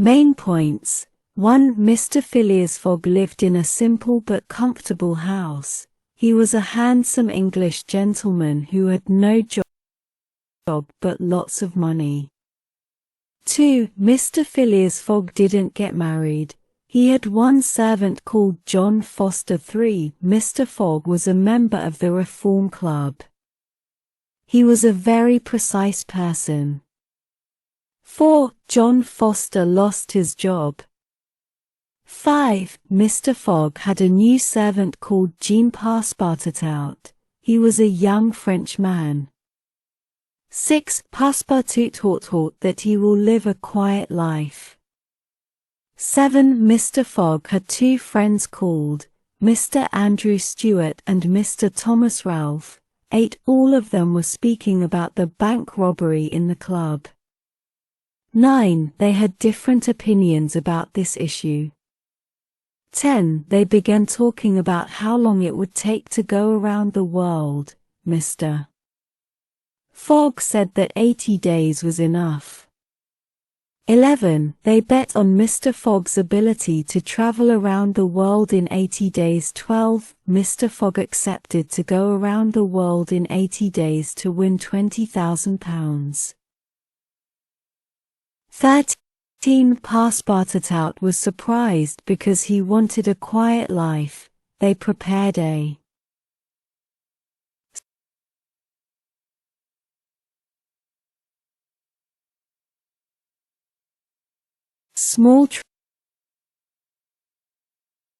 Main points. 1. Mr. Phileas Fogg lived in a simple but comfortable house. He was a handsome English gentleman who had no job but lots of money. 2. Mr. Phileas Fogg didn't get married. He had one servant called John Foster. 3. Mr. Fogg was a member of the Reform Club. He was a very precise person. 4. John Foster lost his job. 5. Mr. Fogg had a new servant called Jean Passepartout. He was a young French man. 6. Passepartout taught that he will live a quiet life. 7. Mr. Fogg had two friends called Mr. Andrew Stewart and Mr. Thomas Ralph. 8. All of them were speaking about the bank robbery in the club. 9. They had different opinions about this issue. 10. They began talking about how long it would take to go around the world. Mr. Fogg said that 80 days was enough. 11. They bet on Mr. Fogg's ability to travel around the world in 80 days. 12. Mr. Fogg accepted to go around the world in 80 days to win £20,000. 13. Passepartout was surprised because he wanted a quiet life. They prepared a small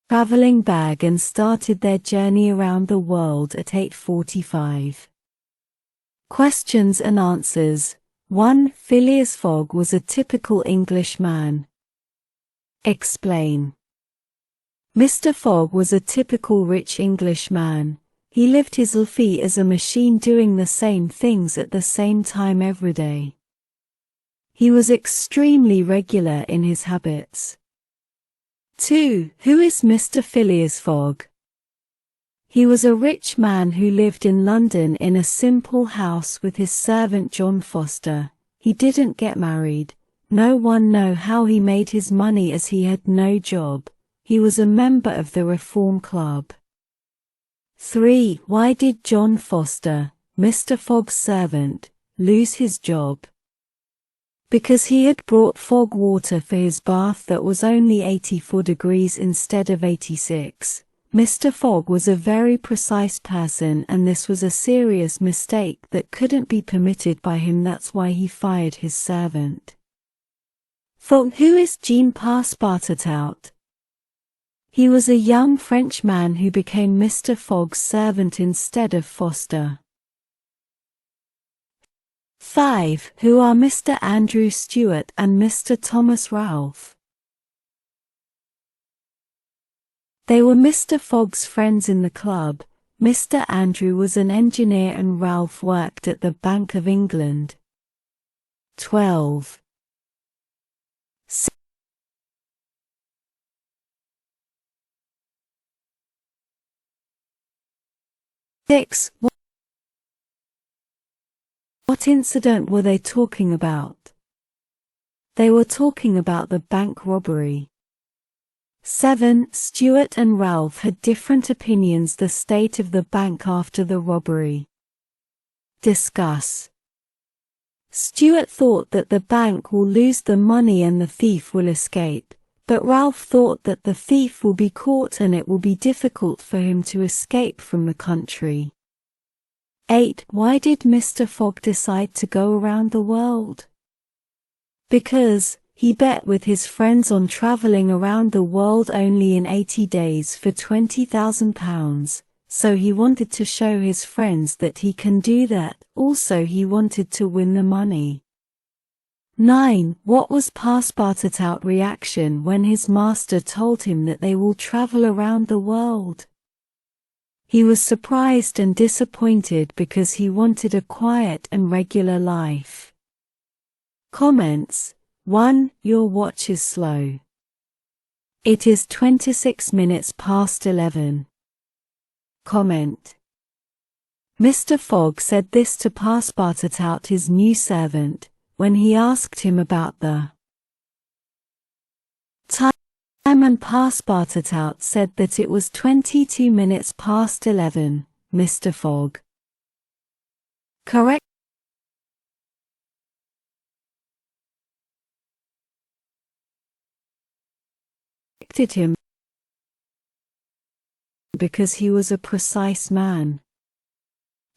traveling bag and started their journey around the world at 8:45. Questions and answers. 1. Phileas Fogg was a typical English man. Explain. Mr. Fogg was a typical rich English man. He lived his life as a machine doing the same things at the same time every day. He was extremely regular in his habits. 2. Who is Mr. Phileas Fogg? He was a rich man who lived in London in a simple house with his servant John Foster. He didn't get married. No one knew how he made his money as he had no job. He was a member of the Reform Club. 3. Why did John Foster, Mr. Fogg's servant, lose his job? Because he had brought Fogg water for his bath that was only 84 degrees instead of 86. Mr. Fogg was a very precise person and this was a serious mistake that couldn't be permitted by him. That's why he fired his servant. 4. Who is Jean Passepartout? He was a young French man who became Mr. Fogg's servant instead of Foster. 5. Who are Mr. Andrew Stewart and Mr. Thomas Ralph? They were Mr. Fogg's friends in the club. Mr. Andrew was an engineer and Ralph worked at the Bank of England. 12. 6. What incident were they talking about? They were talking about the bank robbery. 7. Stewart and Ralph had different opinions the state of the bank after the robbery. Discuss. Stewart thought that the bank will lose the money and the thief will escape, but Ralph thought that the thief will be caught and it will be difficult for him to escape from the country. 8. Why did Mr. Fogg decide to go around the world? Because he bet with his friends on traveling around the world only in 80 days for £20,000, so he wanted to show his friends that he can do that. Also he wanted to win the money. 9. What was Passepartout's reaction when his master told him that they will travel around the world? He was surprised and disappointed because he wanted a quiet and regular life. Comments. 1. Your watch is slow. It is 26 minutes past 11. Comment. Mr. Fogg said this to Passepartout, his new servant, when he asked him about the Time and Passepartout said that it was 22 minutes past 11, Mr. Fogg corrected him because he was a precise man.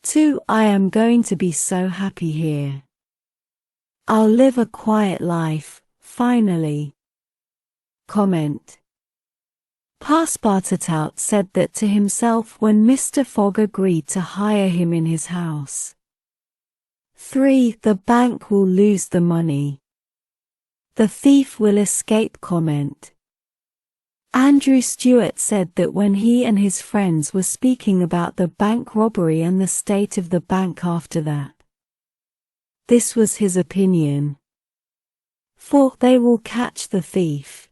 2. I am going to be so happy here. I'll live a quiet life, finally. Comment. Passepartout said that to himself when Mr. Fogg agreed to hire him in his house. 3. The bank will lose the money. The thief will escape. Comment. Andrew Stuart said that when he and his friends were speaking about the bank robbery and the state of the bank after that, this was his opinion. 4. They will catch the thief.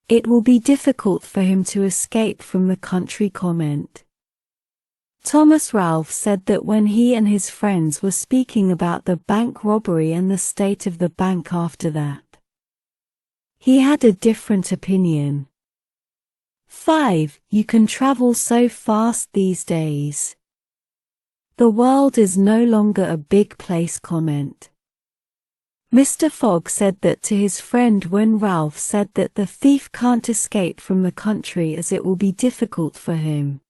It will be difficult for him to escape from the country. Comment. Thomas Ralph said that when he and his friends were speaking about the bank robbery and the state of the bank after that, he had a different opinion. 5. You can travel so fast these days. The world is no longer a big place. Comment. Mr. Fogg said that to his friend when Ralph said that the thief can't escape from the country as it will be difficult for him.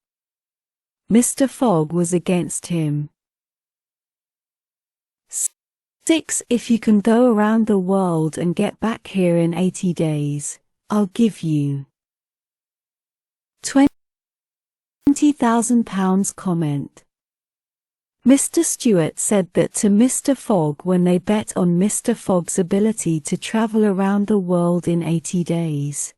Mr. Fogg was against him. 6. If you can go around the world and get back here in 80 days, I'll give you £20,000. Comment. Mr. Stuart said that to Mr. Fogg when they bet on Mr. Fogg's ability to travel around the world in 80 days.